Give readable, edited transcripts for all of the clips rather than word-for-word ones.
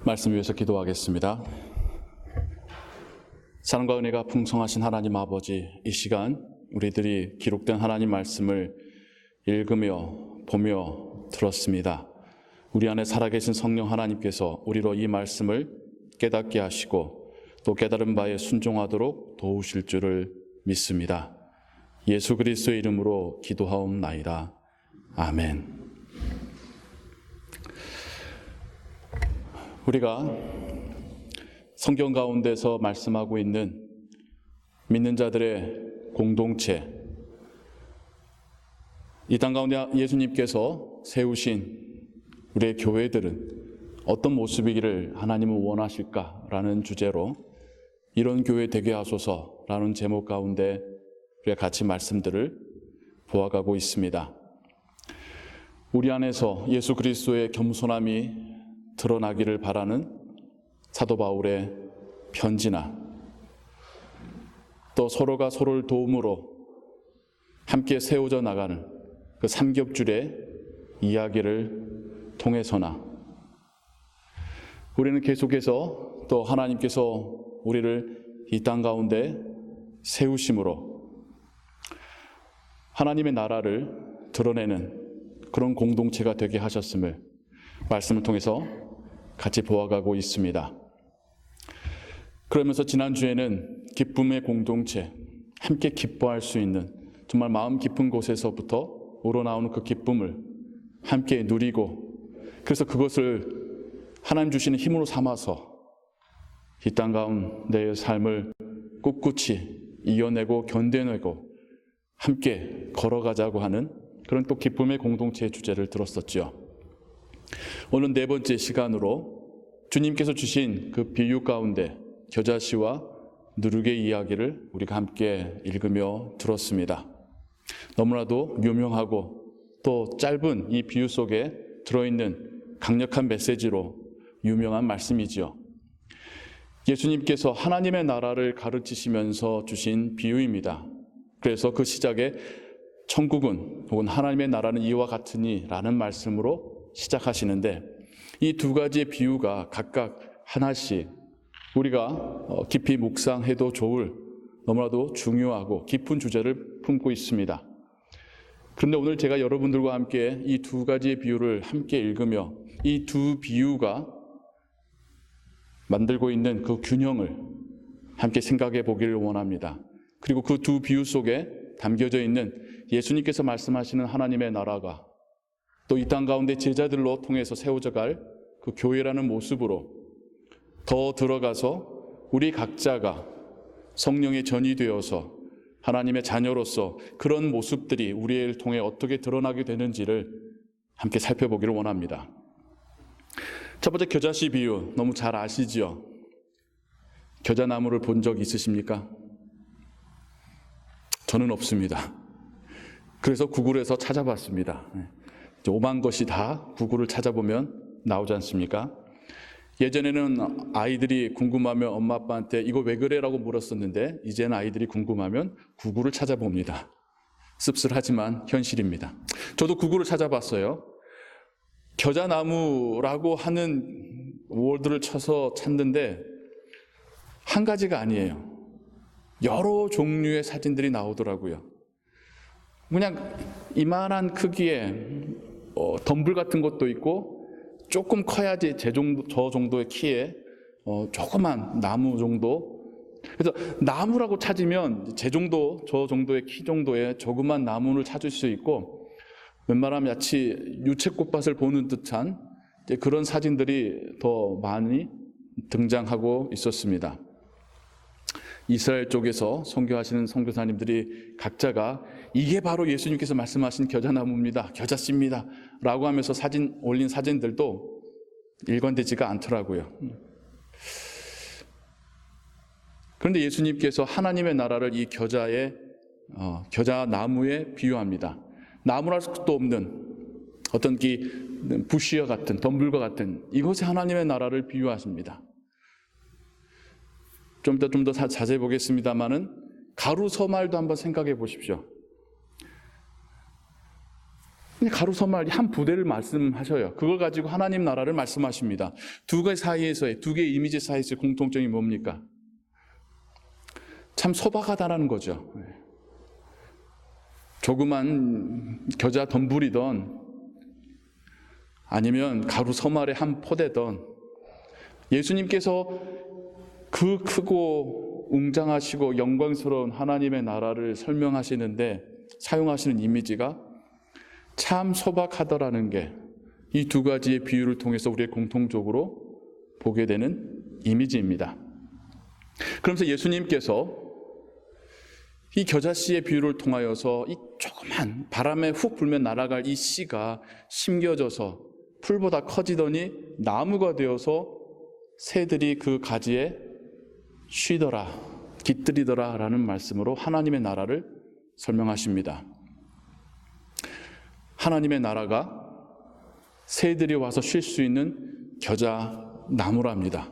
말씀 위해서 기도하겠습니다. 사랑과 은혜가 풍성하신 하나님 아버지, 이 시간 우리들이 기록된 하나님 말씀을 읽으며 보며 들었습니다. 우리 안에 살아계신 성령 하나님께서 우리로 이 말씀을 깨닫게 하시고 또 깨달은 바에 순종하도록 도우실 줄을 믿습니다. 예수 그리스도의 이름으로 기도하옵나이다. 아멘. 우리가 성경 가운데서 말씀하고 있는 믿는 자들의 공동체, 이 땅 가운데 예수님께서 세우신 우리의 교회들은 어떤 모습이기를 하나님은 원하실까라는 주제로 이런 교회 되게 하소서라는 제목 가운데 우리가 같이 말씀들을 보아가고 있습니다. 우리 안에서 예수 그리스도의 겸손함이 드러나기를 바라는 사도 바울의 편지나 또 서로가 서로를 도움으로 함께 세워져 나가는 그 삼겹줄의 이야기를 통해서나 우리는 계속해서 또 하나님께서 우리를 이 땅 가운데 세우심으로 하나님의 나라를 드러내는 그런 공동체가 되게 하셨음을 말씀을 통해서 같이 보아가고 있습니다. 그러면서 지난주에는 기쁨의 공동체, 함께 기뻐할 수 있는 정말 마음 깊은 곳에서부터 우러나오는 그 기쁨을 함께 누리고 그래서 그것을 하나님 주시는 힘으로 삼아서 이 땅 가운데의 삶을 꿋꿋이 이겨내고 견뎌내고 함께 걸어가자고 하는 그런 또 기쁨의 공동체의 주제를 들었었죠. 오늘 네 번째 시간으로 주님께서 주신 그 비유 가운데 겨자씨와 누룩의 이야기를 우리가 함께 읽으며 들었습니다. 너무나도 유명하고 또 짧은 이 비유 속에 들어있는 강력한 메시지로 유명한 말씀이지요. 예수님께서 하나님의 나라를 가르치시면서 주신 비유입니다. 그래서 그 시작에 천국은 혹은 하나님의 나라는 이와 같으니 라는 말씀으로 시작하시는데 이 두 가지의 비유가 각각 하나씩 우리가 깊이 묵상해도 좋을 너무나도 중요하고 깊은 주제를 품고 있습니다. 그런데 오늘 제가 여러분들과 함께 이 두 가지의 비유를 함께 읽으며 이 두 비유가 만들고 있는 그 균형을 함께 생각해 보기를 원합니다. 그리고 그 두 비유 속에 담겨져 있는 예수님께서 말씀하시는 하나님의 나라가 또 이 땅 가운데 제자들로 통해서 세워져 갈 그 교회라는 모습으로 더 들어가서 우리 각자가 성령의 전이 되어서 하나님의 자녀로서 그런 모습들이 우리를 통해 어떻게 드러나게 되는지를 함께 살펴보기를 원합니다. 첫 번째 겨자씨 비유 너무 잘 아시지요? 겨자나무를 본 적 있으십니까? 저는 없습니다. 그래서 구글에서 찾아봤습니다. 오만 것이 다 구글을 찾아보면 나오지 않습니까? 예전에는 아이들이 궁금하면 엄마 아빠한테 이거 왜 그래? 라고 물었었는데 이제는 아이들이 궁금하면 구글을 찾아봅니다. 씁쓸하지만 현실입니다. 저도 구글을 찾아봤어요. 겨자나무라고 하는 워드를 쳐서 찾는데 한 가지가 아니에요. 여러 종류의 사진들이 나오더라고요. 그냥 이만한 크기의 덤불 같은 것도 있고 조금 커야지 저 정도의 키에 조그만 나무 정도. 그래서 나무라고 찾으면 저 정도의 키 정도의 조그만 나무를 찾을 수 있고 웬만하면 마치 유채꽃밭을 보는 듯한 그런 사진들이 더 많이 등장하고 있었습니다. 이스라엘 쪽에서 선교하시는 선교사님들이 각자가 이게 바로 예수님께서 말씀하신 겨자나무입니다, 겨자씨입니다 라고 하면서 올린 사진들도 일관되지가 않더라고요. 그런데 예수님께서 하나님의 나라를 이 겨자나무에 비유합니다. 나무랄 수도 없는 어떤 부시와 같은 덤불과 같은 이것이 하나님의 나라를 비유하십니다. 좀 더 자세히 보겠습니다만은, 가루 서말도 한번 생각해 보십시오. 가루서말 한 부대를 말씀하셔요. 그걸 가지고 하나님 나라를 말씀하십니다. 두 개의 이미지 사이에서의 공통점이 뭡니까? 참 소박하다라는 거죠. 조그만 겨자 덤불이던 아니면 가루서말의 한 포대던 예수님께서 그 크고 웅장하시고 영광스러운 하나님의 나라를 설명하시는데 사용하시는 이미지가 참 소박하더라는 게 이 두 가지의 비유를 통해서 우리의 공통적으로 보게 되는 이미지입니다. 그러면서 예수님께서 이 겨자씨의 비유를 통하여서 이 조그만 바람에 훅 불면 날아갈 이 씨가 심겨져서 풀보다 커지더니 나무가 되어서 새들이 그 가지에 쉬더라, 깃들이더라 라는 말씀으로 하나님의 나라를 설명하십니다. 하나님의 나라가 새들이 와서 쉴 수 있는 겨자 나무랍니다.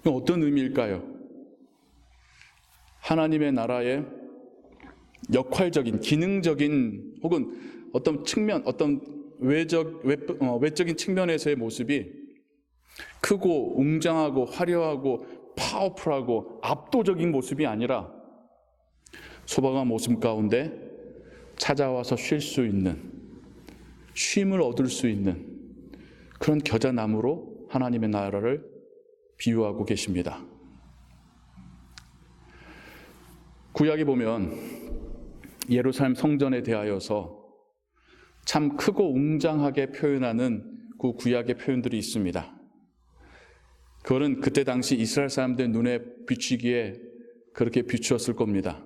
이건 어떤 의미일까요? 하나님의 나라의 역할적인, 기능적인 혹은 어떤 측면, 어떤 외적인 측면에서의 모습이 크고 웅장하고 화려하고 파워풀하고 압도적인 모습이 아니라 소박한 모습 가운데 찾아와서 쉴 수 있는, 쉼을 얻을 수 있는 그런 겨자나무로 하나님의 나라를 비유하고 계십니다. 구약에 보면 예루살렘 성전에 대하여서 참 크고 웅장하게 표현하는 그 구약의 표현들이 있습니다. 그거는 그때 당시 이스라엘 사람들 눈에 비추기에 그렇게 비추었을 겁니다.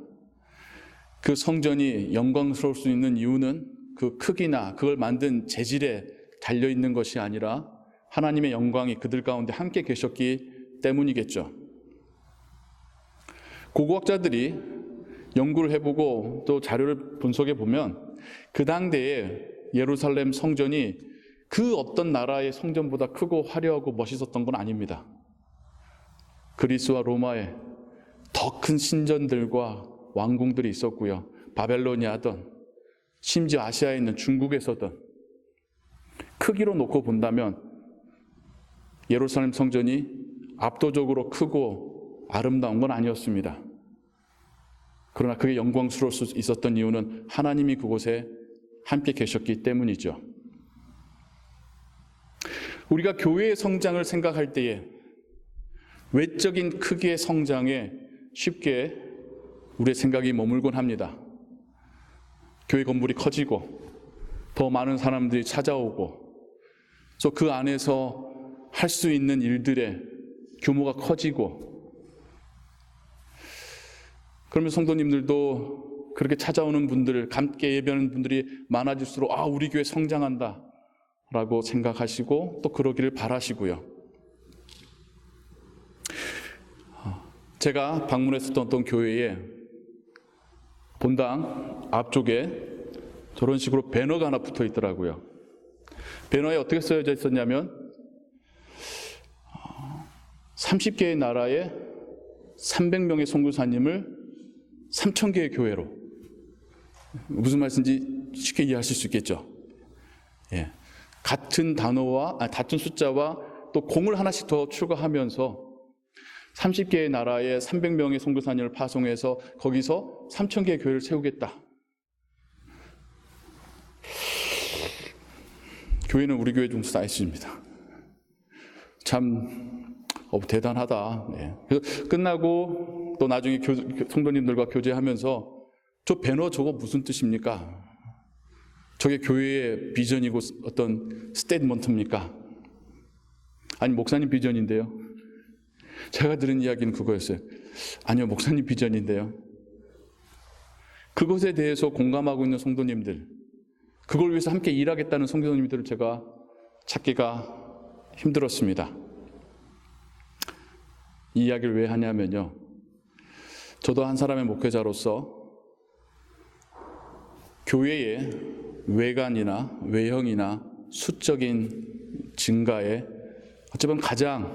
그 성전이 영광스러울 수 있는 이유는 그 크기나 그걸 만든 재질에 달려있는 것이 아니라 하나님의 영광이 그들 가운데 함께 계셨기 때문이겠죠. 고고학자들이 연구를 해보고 또 자료를 분석해 보면 그 당대에 예루살렘 성전이 그 어떤 나라의 성전보다 크고 화려하고 멋있었던 건 아닙니다. 그리스와 로마에 더 큰 신전들과 왕궁들이 있었고요. 바벨로니아든 심지어 아시아에 있는 중국에서든 크기로 놓고 본다면 예루살렘 성전이 압도적으로 크고 아름다운 건 아니었습니다. 그러나 그게 영광스러울 수 있었던 이유는 하나님이 그곳에 함께 계셨기 때문이죠. 우리가 교회의 성장을 생각할 때에 외적인 크기의 성장에 쉽게 우리의 생각이 머물곤 합니다. 교회 건물이 커지고 더 많은 사람들이 찾아오고 또 그 안에서 할 수 있는 일들의 규모가 커지고 그러면 성도님들도 그렇게 찾아오는 분들, 함께 예배하는 분들이 많아질수록 우리 교회 성장한다 라고 생각하시고 또 그러기를 바라시고요. 제가 방문했었던 어떤 교회에 본당 앞쪽에 저런 식으로 배너가 하나 붙어 있더라고요. 배너에 어떻게 써져 있었냐면 30개의 나라에 300명의 선교사님을 3,000개의 교회로. 무슨 말씀인지 쉽게 이해하실 수 있겠죠. 예. 같은 단어와 같은 숫자와 또 공을 하나씩 더 추가하면서 30개의 나라에 300명의 선교사님을 파송해서 거기서 3,000개의 교회를 세우겠다. 교회는 우리 교회 중에서 나이스입니다. 참 대단하다. 네. 그래서 끝나고 또 나중에 성도님들과 교제하면서 저 배너 저거 무슨 뜻입니까? 저게 교회의 비전이고 어떤 스테이트먼트입니까? 아니 목사님 비전인데요. 제가 들은 이야기는 그거였어요. 아니요, 목사님 비전인데요. 그것에 대해서 공감하고 있는 성도님들, 그걸 위해서 함께 일하겠다는 성도님들을 제가 찾기가 힘들었습니다. 이 이야기를 왜 하냐면요. 저도 한 사람의 목회자로서 교회의 외관이나 외형이나 수적인 증가에 어쩌면 가장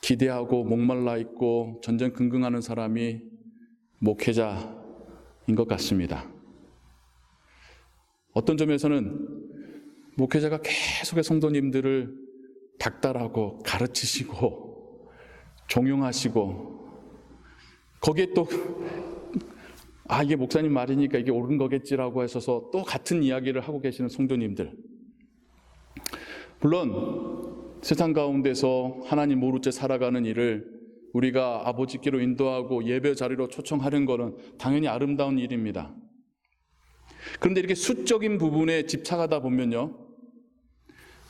기대하고 목말라 있고 전전긍긍하는 사람이 목회자인 것 같습니다. 어떤 점에서는 목회자가 계속해서 성도님들을 닥달하고 가르치시고 종용하시고 거기에 또 이게 목사님 말이니까 이게 옳은 거겠지라고 하셔서 또 같은 이야기를 하고 계시는 성도님들. 물론 세상 가운데서 하나님 모른 채 살아가는 일을 우리가 아버지께로 인도하고 예배 자리로 초청하는 것은 당연히 아름다운 일입니다. 그런데 이렇게 수적인 부분에 집착하다 보면요,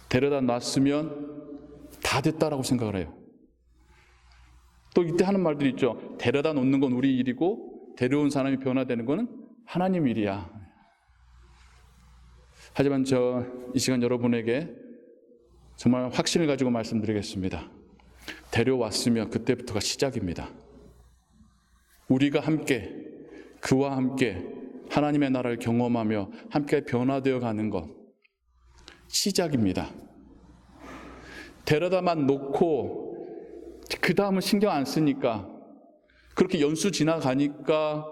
데려다 놨으면 다 됐다라고 생각을 해요. 또 이때 하는 말들이 있죠. 데려다 놓는 건 우리 일이고 데려온 사람이 변화되는 것은 하나님 일이야. 하지만 이 시간 여러분에게 정말 확신을 가지고 말씀드리겠습니다. 데려왔으면 그때부터가 시작입니다. 우리가 함께 그와 함께 하나님의 나라를 경험하며 함께 변화되어 가는 것 시작입니다. 데려다만 놓고 그 다음은 신경 안 쓰니까 그렇게 연수 지나가니까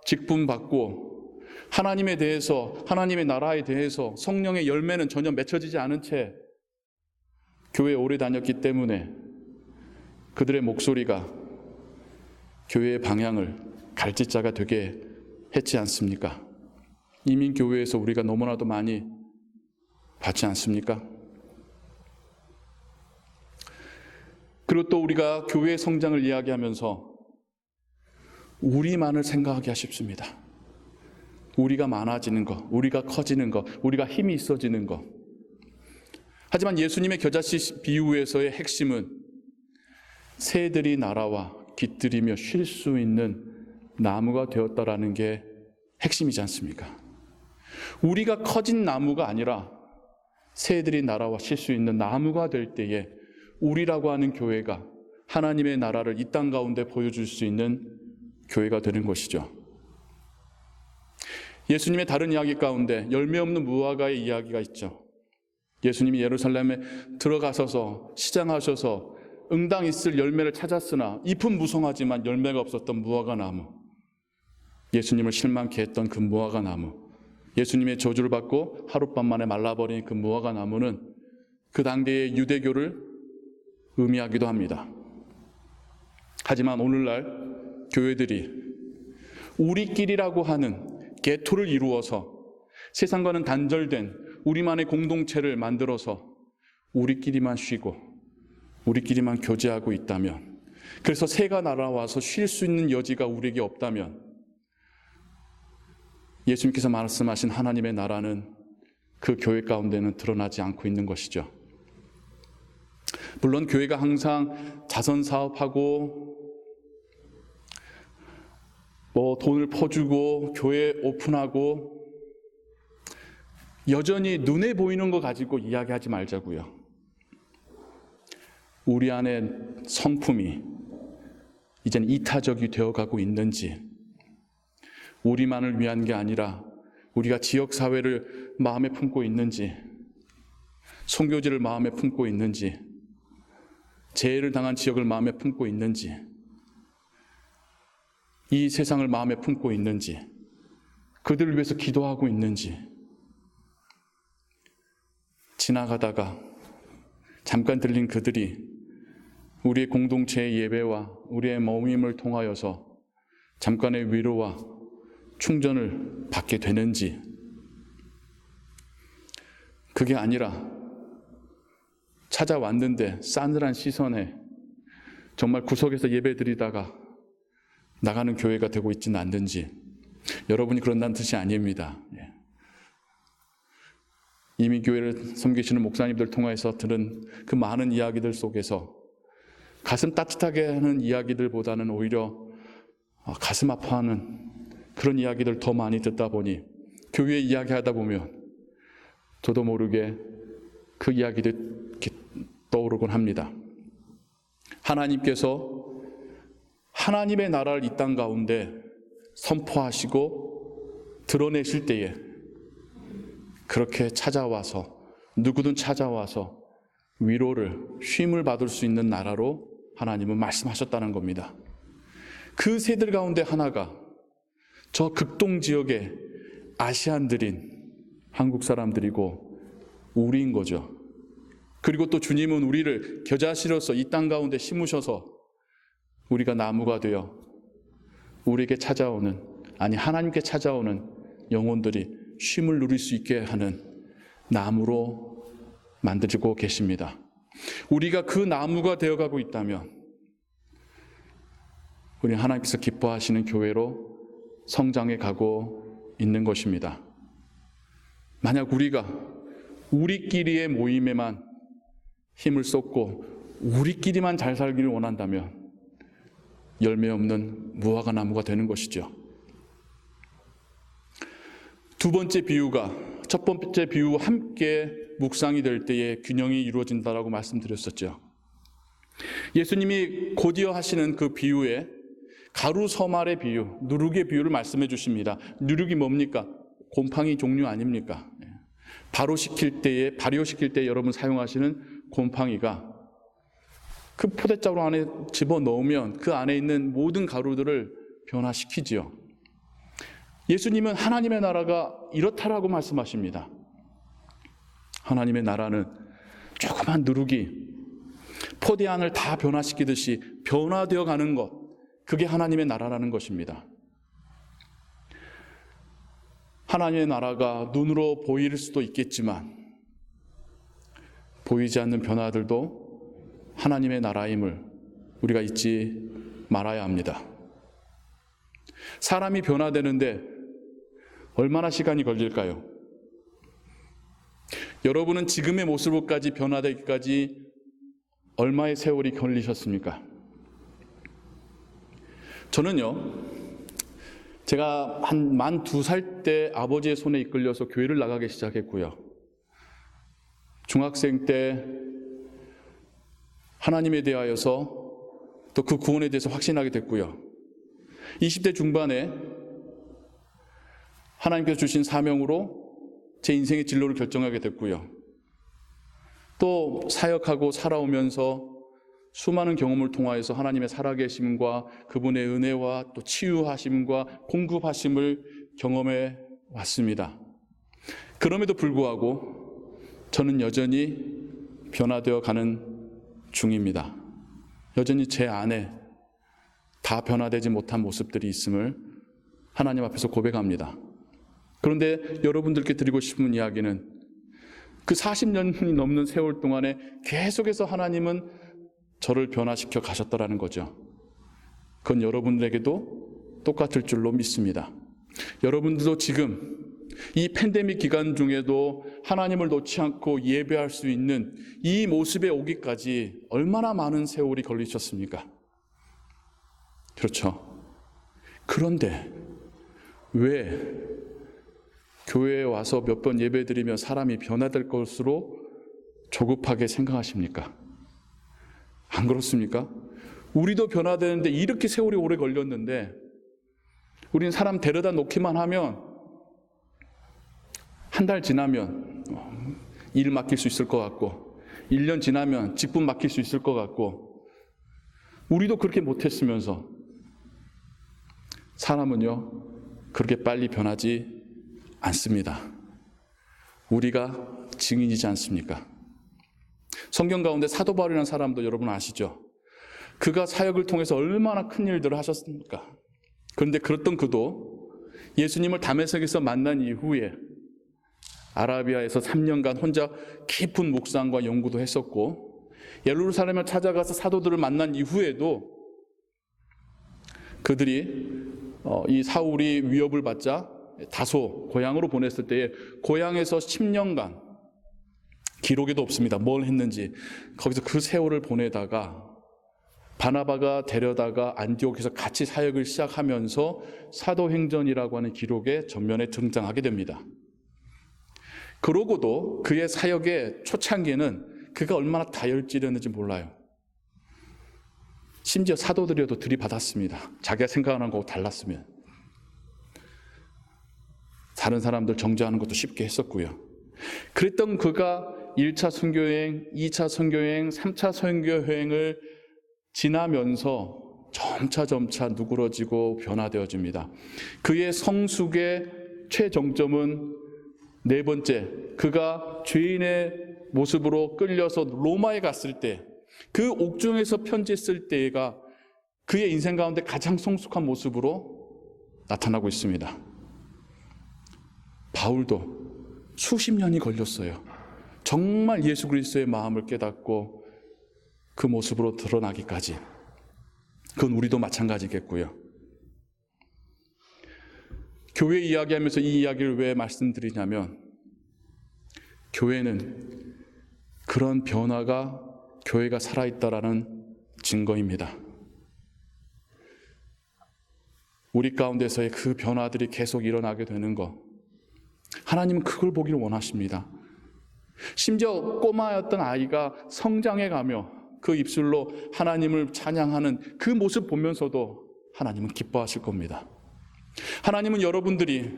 직분 받고 하나님에 대해서 하나님의 나라에 대해서 성령의 열매는 전혀 맺혀지지 않은 채 교회에 오래 다녔기 때문에 그들의 목소리가 교회의 방향을 갈짓자가 되게 했지 않습니까? 이민교회에서 우리가 너무나도 많이 봤지 않습니까? 그리고 또 우리가 교회의 성장을 이야기하면서 우리만을 생각하기 쉽습니다. 우리가 많아지는 것, 우리가 커지는 것, 우리가 힘이 있어지는 것. 하지만 예수님의 겨자씨 비유에서의 핵심은 새들이 날아와 깃들이며 쉴 수 있는 나무가 되었다라는 게 핵심이지 않습니까? 우리가 커진 나무가 아니라 새들이 날아와 쉴 수 있는 나무가 될 때에 우리라고 하는 교회가 하나님의 나라를 이 땅 가운데 보여줄 수 있는 교회가 되는 것이죠. 예수님의 다른 이야기 가운데 열매 없는 무화과의 이야기가 있죠. 예수님이 예루살렘에 들어가셔서 시장하셔서 응당 있을 열매를 찾았으나 잎은 무성하지만 열매가 없었던 무화과 나무, 예수님을 실망케 했던 그 무화과 나무, 예수님의 저주를 받고 하룻밤 만에 말라버린 그 무화과 나무는 그 당대의 유대교를 의미하기도 합니다. 하지만 오늘날 교회들이 우리끼리라고 하는 게토를 이루어서 세상과는 단절된 우리만의 공동체를 만들어서 우리끼리만 쉬고 우리끼리만 교제하고 있다면, 그래서 새가 날아와서 쉴 수 있는 여지가 우리에게 없다면 예수님께서 말씀하신 하나님의 나라는 그 교회 가운데는 드러나지 않고 있는 것이죠. 물론 교회가 항상 자선 사업하고 돈을 퍼주고 교회 오픈하고 여전히 눈에 보이는 거 가지고 이야기하지 말자고요. 우리 안에 성품이 이제는 이타적이 되어가고 있는지, 우리만을 위한 게 아니라 우리가 지역사회를 마음에 품고 있는지, 선교지를 마음에 품고 있는지, 재해를 당한 지역을 마음에 품고 있는지, 이 세상을 마음에 품고 있는지, 그들을 위해서 기도하고 있는지, 지나가다가 잠깐 들린 그들이 우리의 공동체의 예배와 우리의 모임을 통하여서 잠깐의 위로와 충전을 받게 되는지, 그게 아니라 찾아왔는데 싸늘한 시선에 정말 구석에서 예배 드리다가 나가는 교회가 되고 있지는 않는지, 여러분이 그런다는 뜻이 아닙니다. 이미 교회를 섬기시는 목사님들 통해서 들은 그 많은 이야기들 속에서 가슴 따뜻하게 하는 이야기들보다는 오히려 가슴 아파하는 그런 이야기들 더 많이 듣다 보니 교회 이야기하다 보면 저도 모르게 그 이야기들 이렇게 떠오르곤 합니다. 하나님께서 하나님의 나라를 이 땅 가운데 선포하시고 드러내실 때에 그렇게 찾아와서, 누구든 찾아와서 위로를, 쉼을 받을 수 있는 나라로 하나님은 말씀하셨다는 겁니다. 그 새들 가운데 하나가 저 극동 지역의 아시안들인 한국 사람들이고 우리인 거죠. 그리고 또 주님은 우리를 겨자씨로서 이 땅 가운데 심으셔서 우리가 나무가 되어 우리에게 찾아오는, 아니 하나님께 찾아오는 영혼들이 쉼을 누릴 수 있게 하는 나무로 만들고 계십니다. 우리가 그 나무가 되어가고 있다면 우리 하나님께서 기뻐하시는 교회로 성장해 가고 있는 것입니다. 만약 우리가 우리끼리의 모임에만 힘을 쏟고 우리끼리만 잘 살기를 원한다면 열매 없는 무화과 나무가 되는 것이죠. 두 번째 비유가 첫 번째 비유와 함께 묵상이 될 때에 균형이 이루어진다라고 말씀드렸었죠. 예수님이 곧이어 하시는 그 비유에 가루 서말의 비유, 누룩의 비유를 말씀해 주십니다. 누룩이 뭡니까? 곰팡이 종류 아닙니까? 발효시킬 때 여러분 사용하시는 곰팡이가 그 포대자루 안에 집어넣으면 그 안에 있는 모든 가루들을 변화시키지요. 예수님은 하나님의 나라가 이렇다라고 말씀하십니다. 하나님의 나라는 조그만 누룩이 포대 안을 다 변화시키듯이 변화되어 가는 것, 그게 하나님의 나라라는 것입니다. 하나님의 나라가 눈으로 보일 수도 있겠지만 보이지 않는 변화들도 하나님의 나라임을 우리가 잊지 말아야 합니다. 사람이 변화되는데 얼마나 시간이 걸릴까요? 여러분은 지금의 모습으로까지 변화되기까지 얼마의 세월이 걸리셨습니까? 저는요, 제가 한 만 2살 때 아버지의 손에 이끌려서 교회를 나가기 시작했고요. 중학생 때 하나님에 대하여서 또 그 구원에 대해서 확신하게 됐고요. 20대 중반에 하나님께서 주신 사명으로 제 인생의 진로를 결정하게 됐고요. 또 사역하고 살아오면서 수많은 경험을 통하여서 하나님의 살아계심과 그분의 은혜와 또 치유하심과 공급하심을 경험해 왔습니다. 그럼에도 불구하고 저는 여전히 변화되어 가는 중입니다. 여전히 제 안에 다 변화되지 못한 모습들이 있음을 하나님 앞에서 고백합니다. 그런데 여러분들께 드리고 싶은 이야기는 그 40년이 넘는 세월 동안에 계속해서 하나님은 저를 변화시켜 가셨다라는 거죠. 그건 여러분에게도 똑같을 줄로 믿습니다. 여러분들도 지금 이 팬데믹 기간 중에도 하나님을 놓지 않고 예배할 수 있는 이 모습에 오기까지 얼마나 많은 세월이 걸리셨습니까? 그렇죠. 그런데 왜 교회에 와서 몇 번 예배드리면 사람이 변화될 것으로 조급하게 생각하십니까? 안 그렇습니까? 우리도 변화되는데 이렇게 세월이 오래 걸렸는데 우리는 사람 데려다 놓기만 하면 한 달 지나면 일 맡길 수 있을 것 같고 1년 지나면 직분 맡길 수 있을 것 같고 우리도 그렇게 못했으면서 사람은요 그렇게 빨리 변하지 않습니다. 우리가 증인이지 않습니까? 성경 가운데 사도 바울이라는 사람도 여러분 아시죠? 그가 사역을 통해서 얼마나 큰 일들을 하셨습니까? 그런데 그랬던 그도 예수님을 다메섹에서 만난 이후에 아라비아에서 3년간 혼자 깊은 묵상과 연구도 했었고 예루살렘을 찾아가서 사도들을 만난 이후에도 그들이 이 사울이 위협을 받자 다소 고향으로 보냈을 때에 고향에서 10년간 기록에도 없습니다. 뭘 했는지. 거기서 그 세월을 보내다가 바나바가 데려다가 안디옥에서 같이 사역을 시작하면서 사도행전이라고 하는 기록에 전면에 등장하게 됩니다. 그러고도 그의 사역의 초창기에는 그가 얼마나 다혈질이었는지 몰라요. 심지어 사도들이어도 들이받았습니다. 자기가 생각하는 거하고 달랐으면. 다른 사람들 정죄하는 것도 쉽게 했었고요. 그랬던 그가 1차 선교여행, 2차 선교여행, 3차 선교여행을 지나면서 점차 누그러지고 변화되어집니다. 그의 성숙의 최정점은 네 번째, 그가 죄인의 모습으로 끌려서 로마에 갔을 때, 그 옥중에서 편지했을 때가 그의 인생 가운데 가장 성숙한 모습으로 나타나고 있습니다. 바울도 수십 년이 걸렸어요. 정말 예수 그리스도의 마음을 깨닫고 그 모습으로 드러나기까지. 그건 우리도 마찬가지겠고요. 교회 이야기하면서 이 이야기를 왜 말씀드리냐면, 교회는 그런 변화가 교회가 살아있다라는 증거입니다. 우리 가운데서의 그 변화들이 계속 일어나게 되는 것, 하나님은 그걸 보기를 원하십니다. 심지어 꼬마였던 아이가 성장해 가며 그 입술로 하나님을 찬양하는 그 모습 보면서도 하나님은 기뻐하실 겁니다. 하나님은 여러분들이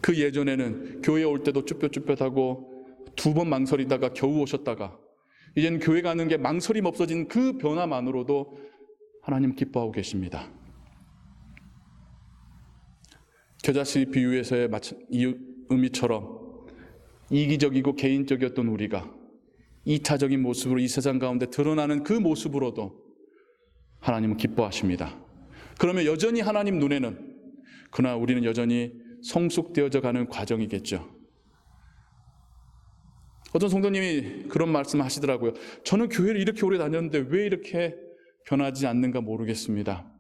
그 예전에는 교회에 올 때도 쭈뼛쭈뼛하고 두 번 망설이다가 겨우 오셨다가 이제는 교회 가는 게 망설임 없어진 그 변화만으로도 하나님 기뻐하고 계십니다. 겨자씨 비유에서의 의미처럼 이기적이고 개인적이었던 우리가 이타적인 모습으로 이 세상 가운데 드러나는 그 모습으로도 하나님은 기뻐하십니다. 그러면 여전히 하나님 눈에는, 그러나 우리는 여전히 성숙되어져 가는 과정이겠죠. 어떤 성도님이 그런 말씀을 하시더라고요. 저는 교회를 이렇게 오래 다녔는데 왜 이렇게 변하지 않는가 모르겠습니다.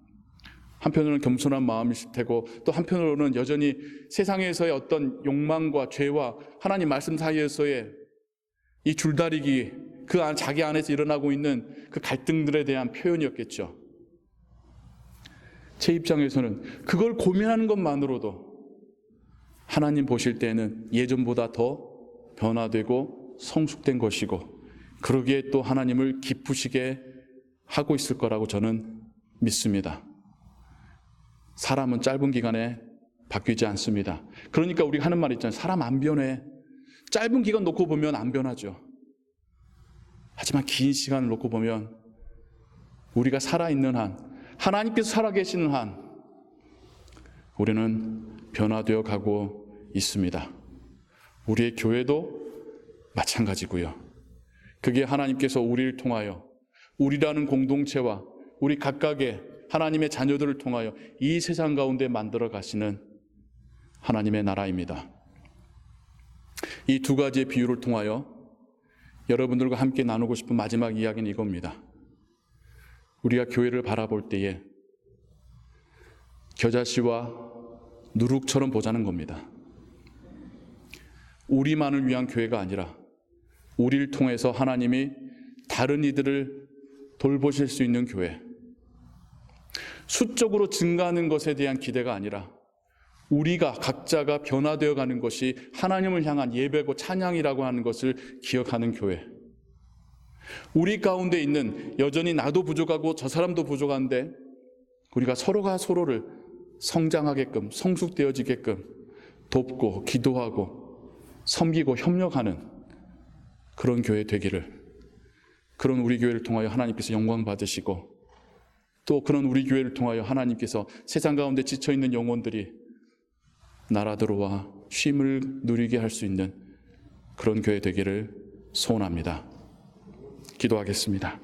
한편으로는 겸손한 마음이실 테고, 또 한편으로는 여전히 세상에서의 어떤 욕망과 죄와 하나님 말씀 사이에서의 이 줄다리기, 자기 안에서 일어나고 있는 그 갈등들에 대한 표현이었겠죠. 제 입장에서는 그걸 고민하는 것만으로도 하나님 보실 때는 예전보다 더 변화되고 성숙된 것이고, 그러기에 또 하나님을 기쁘시게 하고 있을 거라고 저는 믿습니다. 사람은 짧은 기간에 바뀌지 않습니다. 그러니까 우리가 하는 말 있잖아요. 사람 안 변해. 짧은 기간 놓고 보면 안 변하죠. 하지만 긴 시간을 놓고 보면 우리가 살아있는 한, 하나님께서 살아계시는 한 우리는 변화되어 가고 있습니다. 우리의 교회도 마찬가지고요. 그게 하나님께서 우리를 통하여, 우리라는 공동체와 우리 각각의 하나님의 자녀들을 통하여 이 세상 가운데 만들어 가시는 하나님의 나라입니다. 이 두 가지의 비유를 통하여 여러분들과 함께 나누고 싶은 마지막 이야기는 이겁니다. 우리가 교회를 바라볼 때에 겨자씨와 누룩처럼 보자는 겁니다. 우리만을 위한 교회가 아니라 우리를 통해서 하나님이 다른 이들을 돌보실 수 있는 교회, 수적으로 증가하는 것에 대한 기대가 아니라 우리가 각자가 변화되어 가는 것이 하나님을 향한 예배고 찬양이라고 하는 것을 기억하는 교회, 우리 가운데 있는 여전히 나도 부족하고 저 사람도 부족한데 우리가 서로가 서로를 성장하게끔, 성숙되어지게끔 돕고 기도하고 섬기고 협력하는 그런 교회 되기를, 그런 우리 교회를 통하여 하나님께서 영광 받으시고, 또 그런 우리 교회를 통하여 하나님께서 세상 가운데 지쳐있는 영혼들이 나라 들어와 쉼을 누리게 할 수 있는 그런 교회 되기를 소원합니다. 기도하겠습니다.